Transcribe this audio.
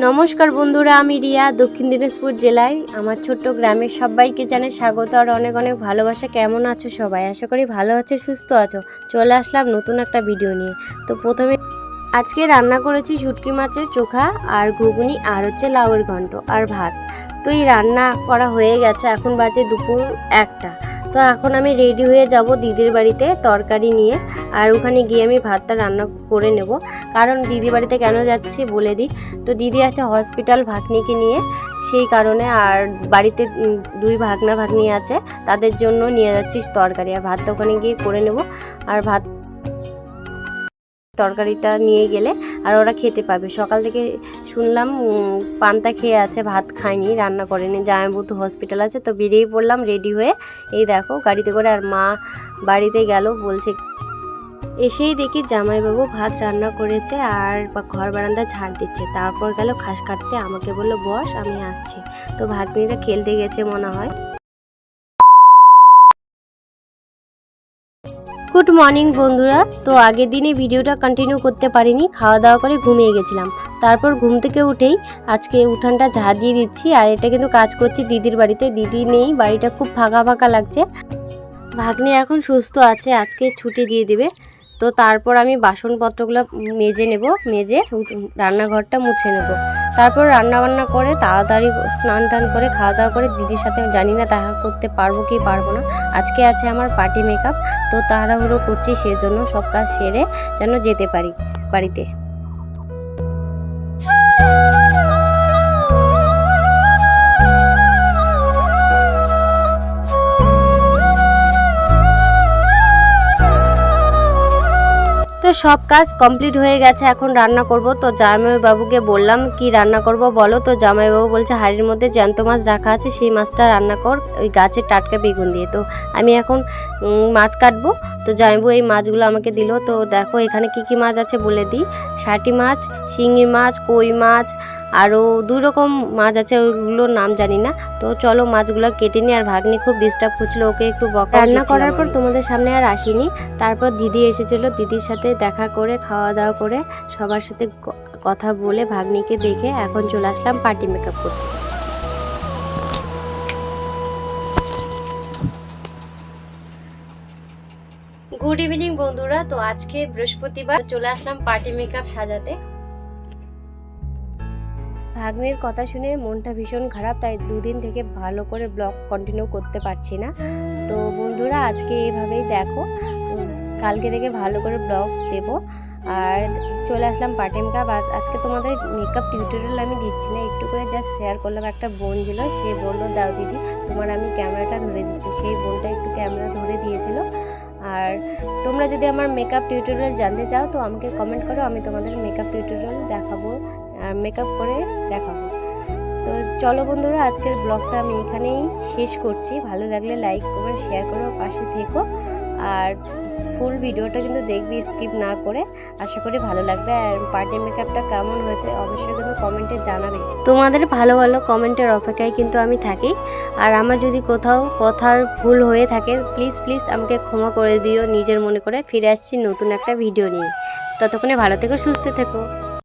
নমস্কার বন্ধুরা, আমি রিয়া। দক্ষিণ দিনাজপুর জেলায় আমার ছোট্ট গ্রামের সবাইকে জানাই স্বাগত আর অনেক অনেক ভালোবাসা। কেমন আছো সবাই? আশা করি ভালো আছো, সুস্থ আছো। চলে আসলাম নতুন একটা ভিডিও নিয়ে। তো প্রথমে আজকে রান্না করেছি শুটকি মাছের চোখা আর ঘুগনি আর হচ্ছে লাউয়ের ঘন্ট আর ভাত। তো এই রান্না করা হয়ে গেছে, এখন বাজে দুপুর 1টা। তো এখন আমি রেডি হয়ে যাব দিদির বাড়িতে তরকারি নিয়ে, আর ওখানে গিয়ে আমি ভাতটা রান্না করে নেব। কারণ দিদির বাড়িতে কেন যাচ্ছি বলে দিই। তো দিদি আছে হসপিটাল ভাগ্নিকে নিয়ে, সেই কারণে। আর বাড়িতে 2 ভাগনা ভাগ্নি আছে, তাদের জন্য নিয়ে যাচ্ছি তরকারি, আর ভাতটা ওখানে গিয়ে করে নেব। আর ভাত তরকারিটা নিয়ে গেলে আর ওরা খেতে পাবে। সকাল থেকে শুনলাম পান্তা খেয়ে আছে, ভাত খায়নি, রান্না করেনি। জামাইবাবু তো হসপিটাল আছে। তো বেরিয়ে পড়লাম রেডি হয়ে, এই দেখো গাড়িতে করে। আর মা বাড়িতে গেল, বলছে। এসেই দেখি জামাইবাবু ভাত রান্না করেছে আর ঘর বারান্দা ঝাড় দিচ্ছে। তারপর গেল ঘাস কাটতে, আমাকে বললো বস, আমি আসছি। তো ভাগ্নিরা খেলতে গেছে মনে হয়। গুড মর্নিং বন্ধুরা। তো আগের দিনে ভিডিওটা কন্টিনিউ করতে পারিনি, খাওয়া দাওয়া করে ঘুমিয়ে গেছিলাম। তারপর ঘুম থেকে উঠেই আজকে উঠানটা ঝাড় দিয়ে দিচ্ছি। আর এটা কিন্তু কাজ করছি দিদির বাড়িতে, দিদি নেই, বাড়িটা খুব ফাঁকা ফাঁকা লাগছে। ভাগ্নি এখন সুস্থ আছে, আজকে ছুটি দিয়ে দেবে। তো তারপর আমি বাসনপত্রগুলো মেজে নেব, মেজে রান্নাঘরটা মুছে নেব। তারপর রান্নাবান্না করে তাড়াতাড়ি স্নান টান করে খাওয়া দাওয়া করে দিদির সাথে জানি না দেখা করতে পারবো কি পারবো না। আজকে আছে আমার পার্টি মেকআপ, তো তাড়াহুড়ো করছি, সেজন্য সব কাজ সেরে যেন যেতে পারি বাড়িতে। তো সব কাজ কমপ্লিট হয়ে গেছে, এখন রান্না করব। তো জামাইবাবুকে বললাম কি রান্না করব বলো। তো জামাইবাবু বলছে হাঁড়ির মধ্যে জ্যান্ত মাছ রাখা আছে, সেই মাছটা রান্না কর ওই গাছের টাটকা বেগুন দিয়ে। তো আমি এখন মাছ কাটবো। তো জামাইবাবু এই মাছগুলো আমাকে দিল। তো দেখো এখানে কি কি মাছ আছে বলে দিই। শাটি মাছ, শিঙি মাছ, কই মাছ, আরও 2 রকম মাছ আছে, ওইগুলোর নাম জানি না। তো চলো মাছগুলো কেটে নিই। আর ভাগ্নি খুব ডিস্টার্ব করছিল, ওকে একটু বকা। রান্না করার পর তোমাদের সামনে আর আসিনি। তারপর দিদি এসেছিলো, দিদির সাথে দেখা করে খাওয়া দাওয়া করে সবার সাথে কথা বলে ভাগ্নিকে দেখে এখন চলে আসলাম পার্টি মেকআপ করতে। গুড ইভিনিং বন্ধুরা। তো আজকে বৃহস্পতিবার, চলে আসলাম পার্টি মেকআপ সাজাতে। ভাগ্নির কথা শুনে মনটা ভীষণ খারাপ, তাই 2 দিন থেকে ভালো করে ব্লগ কন্টিনিউ করতে পারছি না। তো বন্ধুরা আজকে এভাবেই দেখো, কালকে থেকে ভালো করে ব্লগ দেব। আর চলে আসলাম পার্টি মেকআপ। আর আজকে তোমাদের মেকআপ টিউটোরিয়াল আমি দিচ্ছি না, একটু করে জাস্ট শেয়ার করলাম। একটা বোন ছিল, সে বললো দাও দিদি তোমার আমি ক্যামেরাটা ধরে দিচ্ছি, সেই বোনটা একটু ক্যামেরা ধরে দিয়েছিল। আর তোমরা যদি আমার মেকআপ টিউটোরিয়াল জানতে চাও তো আমাকে কমেন্ট করো, আমি তোমাদের মেকআপ টিউটোরিয়াল দেখাবো আর মেকআপ করে দেখাবো। তো চলো বন্ধুরা আজকের ব্লগটা আমি এখানেই শেষ করছি। ভালো লাগলে লাইক কমেন্ট শেয়ার করো, পাশে থেকো। আর ফুল ভিডিওটা কিন্তু দেখবি, স্কিপ না করে। আশা করি ভালো লাগবে। আর পার্টি মেকআপটা কেমন হয়েছে অবশ্যই কিন্তু কমেন্টে জানাবে। তোমাদের ভালো ভালো কমেন্টের অপেক্ষায় কিন্তু আমি থাকি। আর আমার যদি কোথাও কথার ভুল হয়ে থাকে প্লিজ প্লিজ আমাকে ক্ষমা করে দিও নিজের মনে করে। ফিরে আসছি নতুন একটা ভিডিও নিয়ে। ততক্ষণে ভালো থেকো, সুস্থ থেকো।